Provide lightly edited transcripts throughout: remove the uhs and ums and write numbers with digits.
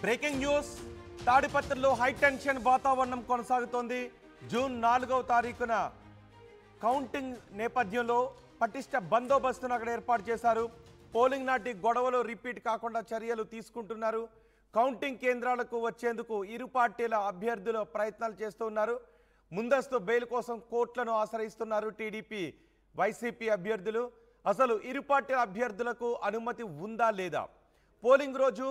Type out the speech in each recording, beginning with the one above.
Breaking news తాడిపత్రిలో high tension వాతావరణం కొనసాగుతోంది. జూన్ 4వ తారీఖున కౌంటింగ్ నేపథ్యంలో పటిష్ట బందోబస్తును అక్కడ ఏర్పాటు చేశారు. పోలింగ్ నాటి గొడవలు రిపీట్ కాకుండా చర్యలు తీసుకుంటున్నారు. కౌంటింగ్ కేంద్రాలకు వచ్చేందుకు ఇరు పార్టీల అభ్యర్థులు ప్రయత్నాలు చేస్తున్నారు. ముందస్తు బెయిల్ కోసం కోర్టులను ఆశ్రయిస్తున్నారు టీడీపీ వైసీపీ అభ్యర్థులు. అసలు ఇరు పార్టీల అభ్యర్థులకు అనుమతి ఉందా లేదా? పోలింగ్ రోజు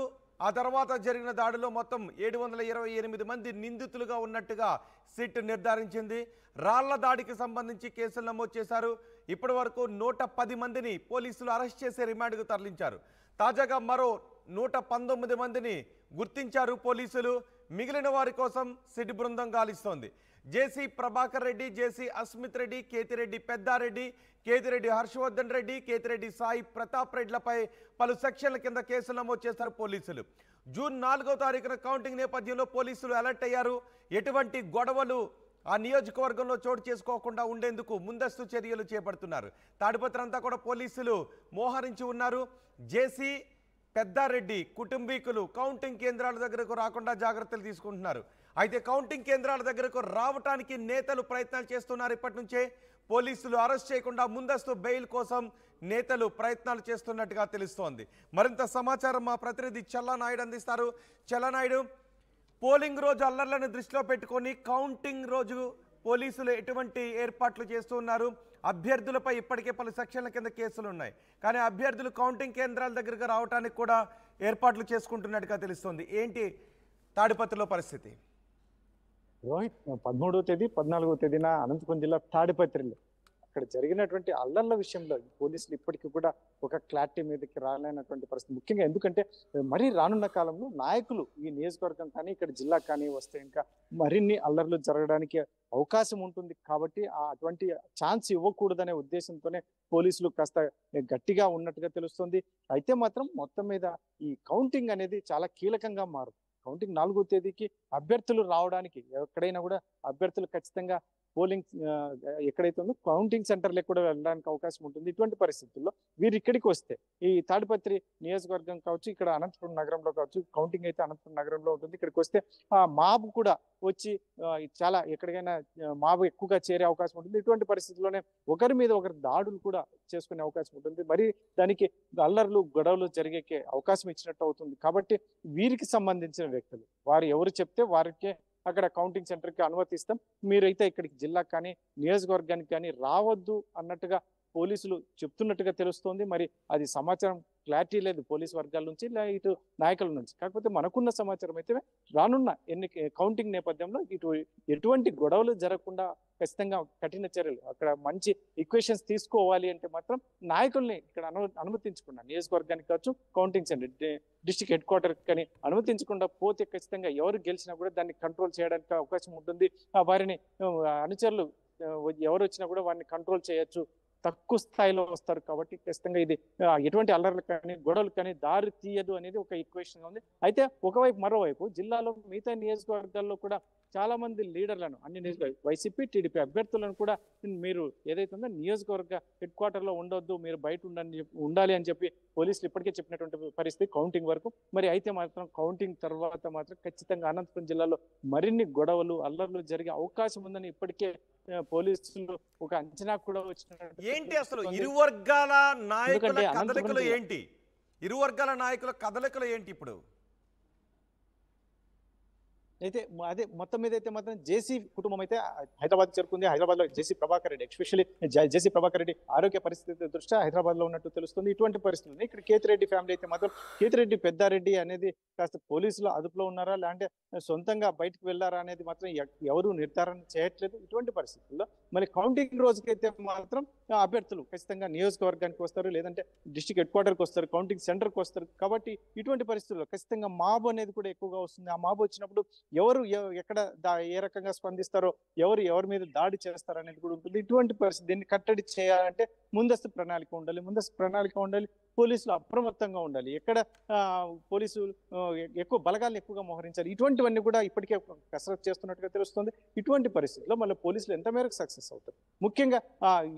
ఆ తర్వాత జరిగిన దాడిలో మొత్తం 728 మంది నిందితులుగా ఉన్నట్టుగా సిట్ నిర్ధారించింది. రాళ్ల దాడికి సంబంధించి కేసులు నమోదు చేశారు. ఇప్పటి వరకు 110 మందిని పోలీసులు అరెస్ట్ చేసి రిమాండ్కు తరలించారు. తాజాగా మరో 119 మందిని గుర్తించారు పోలీసులు. మిగిలిన వారి కోసం సిట్ బృందం గాలిస్తోంది. జేసీ ప్రభాకర్ రెడ్డి, జేసీ అస్మిత్ రెడ్డి, కేతిరెడ్డి పెద్దారెడ్డి, కేతిరెడ్డి హర్షవర్ధన్ రెడ్డి, కేతిరెడ్డి సాయి ప్రతాప్ రెడ్డిలపై పలు సెక్షన్ల కింద కేసులు నమోదు చేశారు పోలీసులు. జూన్ 4వ తారీఖున కౌంటింగ్ నేపథ్యంలో పోలీసులు అలర్ట్ అయ్యారు. ఎటువంటి గొడవలు ఆ నియోజకవర్గంలో చోటు చేసుకోకుండా ఉండేందుకు ముందస్తు చర్యలు చేపడుతున్నారు. తాడిపత్రి అంతా కూడా పోలీసులు మోహరించి ఉన్నారు. జేసీ పెద్దారెడ్డి కుటుంబీకులు కౌంటింగ్ కేంద్రాల దగ్గరకు రాకుండా జాగ్రత్తలు తీసుకుంటున్నారు. అయితే కౌంటింగ్ కేంద్రాల దగ్గరకు రావటానికి నేతలు ప్రయత్నాలు చేస్తున్నారు. ఇప్పటి నుంచే పోలీసులు అరెస్ట్ చేయకుండా ముందస్తు బెయిల్ కోసం నేతలు ప్రయత్నాలు చేస్తున్నట్టుగా తెలుస్తోంది. మరింత సమాచారం మా ప్రతినిధి చల్లానాయుడు అందిస్తారు. చల్లానాయుడు, పోలింగ్ రోజు అల్లర్లను దృష్టిలో పెట్టుకొని కౌంటింగ్ రోజు పోలీసులు ఎటువంటి ఏర్పాట్లు చేస్తూ ఉన్నారు? అభ్యర్థులపై ఇప్పటికే పలు సెక్షన్ల కింద కేసులు ఉన్నాయి. కానీ అభ్యర్థులు కౌంటింగ్ కేంద్రాల దగ్గరకు రావడానికి కూడా ఏర్పాట్లు చేసుకుంటున్నట్టుగా తెలుస్తోంది. ఏంటి తాడిపత్రిలో పరిస్థితి? రోహిత్ 13వ తేదీ 14వ తేదీన అనంతపురం జిల్లా తాడిపత్రిలో అక్కడ జరిగినటువంటి అల్లర్ల విషయంలో పోలీసులు ఇప్పటికీ కూడా ఒక క్లారిటీ మీదకి రాలేనటువంటి పరిస్థితి. ముఖ్యంగా ఎందుకంటే మరీ రానున్న కాలంలో నాయకులు ఈ నియోజకవర్గం కానీ ఇక్కడ జిల్లా కానీ వస్తే ఇంకా మరిన్ని అల్లర్లు జరగడానికి అవకాశం ఉంటుంది. కాబట్టి అటువంటి ఛాన్స్ ఇవ్వకూడదనే ఉద్దేశంతోనే పోలీసులు కాస్త గట్టిగా ఉన్నట్టుగా తెలుస్తుంది. అయితే మాత్రం మొత్తం మీద ఈ కౌంటింగ్ అనేది చాలా కీలకంగా మారుతుంది. కౌంటింగ్ 4వ తేదీకి అభ్యర్థులు రావడానికి ఎక్కడైనా కూడా అభ్యర్థులు ఖచ్చితంగా పోలింగ్ ఎక్కడైతే ఉందో కౌంటింగ్ సెంటర్లకు కూడా వెళ్ళడానికి అవకాశం ఉంటుంది. ఇటువంటి పరిస్థితుల్లో వీరు ఇక్కడికి వస్తే ఈ తాడిపత్రి నియోజకవర్గం కావచ్చు, ఇక్కడ అనంతపురం నగరంలో కావచ్చు, కౌంటింగ్ అయితే అనంతపురం నగరంలో ఉంటుంది. ఇక్కడికి వస్తే ఆ మాబ్ కూడా వచ్చి చాలా ఎక్కడికైనా మాబ్ ఎక్కువగా చేరే అవకాశం ఉంటుంది. ఇటువంటి పరిస్థితుల్లోనే ఒకరి మీద ఒకరి దాడులు కూడా చేసుకునే అవకాశం ఉంటుంది. మరి దానికి అల్లర్లు గొడవలు జరిగే అవకాశం ఇచ్చినట్టు అవుతుంది. కాబట్టి వీరికి సంబంధించిన వ్యక్తులు వారు ఎవరు చెప్తే వారికే అక్కడ కౌంటింగ్ సెంటర్కి అనుమతిస్తాం, మీరైతే ఇక్కడికి జిల్లాకు కానీ నియోజకవర్గానికి కానీ రావద్దు అన్నట్టుగా పోలీసులు చెప్తున్నట్టుగా తెలుస్తోంది. మరి అది సమాచారం క్లారిటీ లేదు పోలీసు వర్గాల నుంచి, ఇటు నాయకుల నుంచి. కాకపోతే మనకున్న సమాచారం అయితే రానున్న కౌంటింగ్ నేపథ్యంలో ఇటు ఎటువంటి గొడవలు జరగకుండా ఖచ్చితంగా కఠిన చర్యలు అక్కడ మంచి ఈక్వేషన్స్ తీసుకోవాలి అంటే మాత్రం నాయకుల్ని ఇక్కడ అనుమతించకుండా నియోజకవర్గానికి కావచ్చు, counting centre district head quarter కానీ అనుమతించకుండా పోతే ఖచ్చితంగా ఎవరు గెలిచినా కూడా దాన్ని కంట్రోల్ చేయడానికి అవకాశం ఉంటుంది. వారిని అనుచరులు ఎవరు వచ్చినా కూడా వారిని కంట్రోల్ చేయొచ్చు, తక్కువ స్థాయిలో వస్తారు. కాబట్టి ఖచ్చితంగా ఇది ఎటువంటి అల్లర్లు కానీ గొడవలు కానీ దారి తీయదు అనేది ఒక ఈక్వేషన్ ఉంది. అయితే ఒకవైపు మరోవైపు జిల్లాలో మిగతా నియోజకవర్గాల్లో కూడా చాలా మంది లీడర్లను అన్ని వైసీపీ టీడీపీ అభ్యర్థులను కూడా మీరు ఏదైతే ఉందో నియోజకవర్గ హెడ్ క్వార్టర్లో ఉండొద్దు, మీరు బయట ఉండాలి అని చెప్పి పోలీసులు ఇప్పటికే చెప్పినటువంటి పరిస్థితి కౌంటింగ్ వరకు. మరి అయితే మాత్రం కౌంటింగ్ తర్వాత మాత్రం ఖచ్చితంగా అనంతపురం జిల్లాలో మరిన్ని గొడవలు అల్లర్లు జరిగే అవకాశం ఉందని ఇప్పటికే పోలీసులు ఒక అంచనా కూడా వచ్చినట్టు. ఏంటి అసలు ఇరు వర్గాల నాయకుల కదలికలు ఏంటి? ఇరు వర్గాల నాయకుల కదలికలు ఏంటి ఇప్పుడు? అయితే అదే మొత్తం మీద అయితే మాత్రం జేసీ కుటుంబం అయితే హైదరాబాద్ చేరుకుంది. హైదరాబాద్ లో జేసీ ప్రభాకర్ రెడ్డి, ఎస్పెషల్లీ జేసీ ప్రభాకర్ రెడ్డి ఆరోగ్య పరిస్థితి దృష్ట్యా హైదరాబాద్ లో ఉన్నట్టు తెలుస్తుంది. ఇటువంటి పరిస్థితులు ఇక్కడ కేతిరెడ్డి ఫ్యామిలీ అయితే మాత్రం కేతిరెడ్డి పెద్దారెడ్డి అనేది కాస్త పోలీసుల అదుపులో ఉన్నారా లేదంటే సొంతంగా బయటకు వెళ్ళారా అనేది మాత్రం ఎవరు నిర్ధారణ చేయట్లేదు. ఇటువంటి పరిస్థితుల్లో మరి కౌంటింగ్ రోజుకైతే మాత్రం అభ్యర్థులు ఖచ్చితంగా నియోజకవర్గానికి వస్తారు, లేదంటే డిస్ట్రిక్ట్ హెడ్ క్వార్టర్కి వస్తారు, కౌంటింగ్ సెంటర్కి వస్తారు. కాబట్టి ఇటువంటి పరిస్థితుల్లో ఖచ్చితంగా మాబ్ అనేది కూడా ఎక్కువగా వస్తుంది. ఆ మాబ్ వచ్చినప్పుడు ఎవరు ఎక్కడ ఏ రకంగా స్పందిస్తారో, ఎవరి మీద దాడి చేస్తారో అనేది కూడా ఉంటుంది. ఇటువంటి పరిస్థితి దీన్ని కట్టడి చేయాలంటే ముందస్తు ప్రణాళిక ఉండాలి. ముందస్తు ప్రణాళిక ఉండాలి. పోలీసులు అప్రమత్తంగా ఉండాలి, ఎక్కడ పోలీసులు ఎక్కువ బలగాలను ఎక్కువగా మోహరించాలి, ఇటువంటివన్నీ కూడా ఇప్పటికే కసరత్తు చేస్తున్నట్టుగా తెలుస్తుంది. ఇటువంటి పరిస్థితుల్లో మళ్ళీ పోలీసులు ఎంత మేరకు సక్సెస్ అవుతారు? ముఖ్యంగా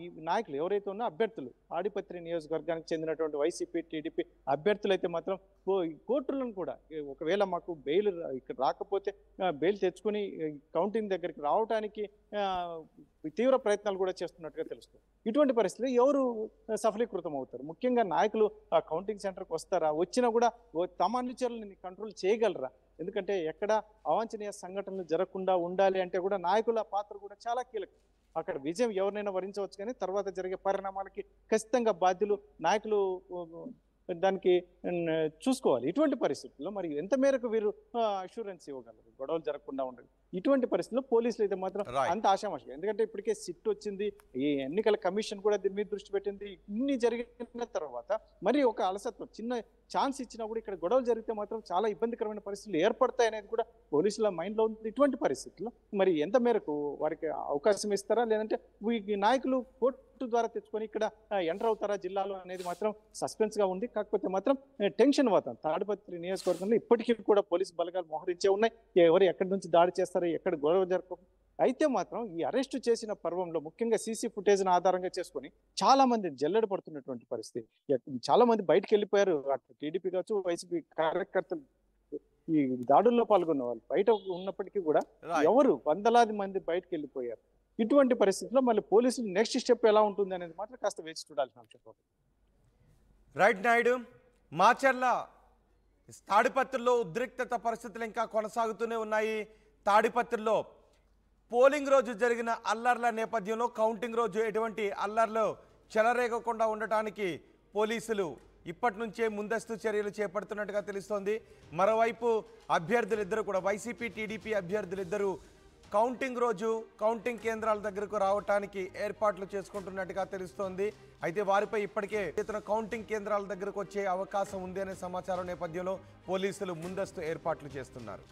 ఈ నాయకులు ఎవరైతే ఉన్నా అభ్యర్థులు తాడిపత్రి నియోజకవర్గానికి చెందినటువంటి వైసీపీ టీడీపీ అభ్యర్థులు అయితే మాత్రం కోర్టులను కూడా ఒకవేళ మాకు బెయిల్ ఇక్కడ రాకపోతే బెయిల్ తెచ్చుకొని కౌంటింగ్ దగ్గరికి రావడానికి తీవ్ర ప్రయత్నాలు కూడా చేస్తున్నట్టుగా తెలుస్తుంది. ఇటువంటి పరిస్థితులు ఎవరు సఫలీకృతం అవుతారు? ముఖ్యంగా నాయకులు ఆ కౌంటింగ్ సెంటర్కి వస్తారా? వచ్చినా కూడా తమ అనుచరులని కంట్రోల్ చేయగలరా? ఎందుకంటే ఎక్కడ అవాంఛనీయ సంఘటనలు జరగకుండా ఉండాలి అంటే కూడా నాయకుల పాత్ర కూడా చాలా కీలకం. అక్కడ విజయం ఎవరినైనా వరించవచ్చు, కానీ తర్వాత జరిగే పరిణామాలకి ఖచ్చితంగా బాధ్యులు నాయకులు దానికి చూసుకోవాలి. ఇటువంటి పరిస్థితుల్లో మరి ఎంత మేరకు వీరు అష్యూరెన్స్ ఇవ్వగలరు గొడవలు జరగకుండా ఉండదు? ఇటువంటి పరిస్థితుల్లో పోలీసులు అయితే మాత్రం అంత ఆశామాషగా, ఎందుకంటే ఇప్పటికే సిట్ వచ్చింది, ఈ ఎన్నికల కమిషన్ కూడా దీని మీద దృష్టి పెట్టింది. ఇన్ని జరిగిన తర్వాత మరి ఒక అలసత్వం, చిన్న ఛాన్స్ ఇచ్చినా కూడా ఇక్కడ గొడవలు జరిగితే మాత్రం చాలా ఇబ్బందికరమైన పరిస్థితులు ఏర్పడతాయి అనేది కూడా పోలీసుల మైండ్లో ఉంది. ఇటువంటి పరిస్థితుల్లో మరి ఎంత మేరకు వారికి అవకాశం ఇస్తారా, లేదంటే ఈ నాయకులు కోర్టు ద్వారా తెచ్చుకొని ఇక్కడ ఎంటర్ అవుతారా జిల్లాలో అనేది మాత్రం సస్పెన్స్ గా ఉంది. కాకపోతే మాత్రం టెన్షన్ వాతావరణం తాడిపత్రి నియోజకవర్గంలో ఇప్పటికీ కూడా పోలీసు బలగాలు మోహరించే ఉన్నాయి. ఎవరు ఎక్కడి నుంచి దాడి చేస్తారో, ఎక్కడ గొడవ జరగ అయితే మాత్రం ఈ అరెస్టు చేసిన పర్వంలో ముఖ్యంగా సీసీ ఫుటేజ్ను ఆధారంగా చేసుకొని చాలా మంది జల్లెడ పడుతున్నటువంటి పరిస్థితి. చాలా మంది బయటకు వెళ్ళిపోయారు, అటు టీడీపీ కావచ్చు వైసీపీ కార్యకర్తలు ఈ దాడుల్లో పాల్గొన్న వాళ్ళు బయట ఉన్నప్పటికీ కూడా ఎవరు వందలాది మంది బయటకు వెళ్ళిపోయారు. ఇటువంటి పరిస్థితుల్లో మళ్ళీ పోలీసులు నెక్స్ట్ స్టెప్ ఎలా ఉంటుంది అనేది మాత్రం కాస్త వేచి చూడాల్సిన అంశం. రైట్ నాయుడు, మాచర్ల తాడిపత్రిలో ఉద్రిక్తత పరిస్థితులు ఇంకా కొనసాగుతూనే ఉన్నాయి. తాడిపత్రిలో పోలింగ్ రోజు జరిగిన అల్లర్ల నేపథ్యంలో కౌంటింగ్ రోజు ఎటువంటి అల్లర్లు చెలరేగకుండా ఉండటానికి పోలీసులు ఇప్పటి నుంచే ముందస్తు చర్యలు చేపడుతున్నట్టుగా తెలుస్తోంది. మరోవైపు అభ్యర్థులిద్దరూ కూడా వైసీపీ టీడీపీ అభ్యర్థులిద్దరూ కౌంటింగ్ రోజు కౌంటింగ్ కేంద్రాల దగ్గరకు రావడానికి ఏర్పాట్లు చేసుకుంటున్నట్టుగా తెలుస్తోంది. అయితే వారిపై ఇప్పటికే ఇతర కౌంటింగ్ కేంద్రాల దగ్గరకు వచ్చే అవకాశం ఉంది అనే సమాచారం నేపథ్యంలో పోలీసులు ముందస్తు ఏర్పాట్లు చేస్తున్నారు.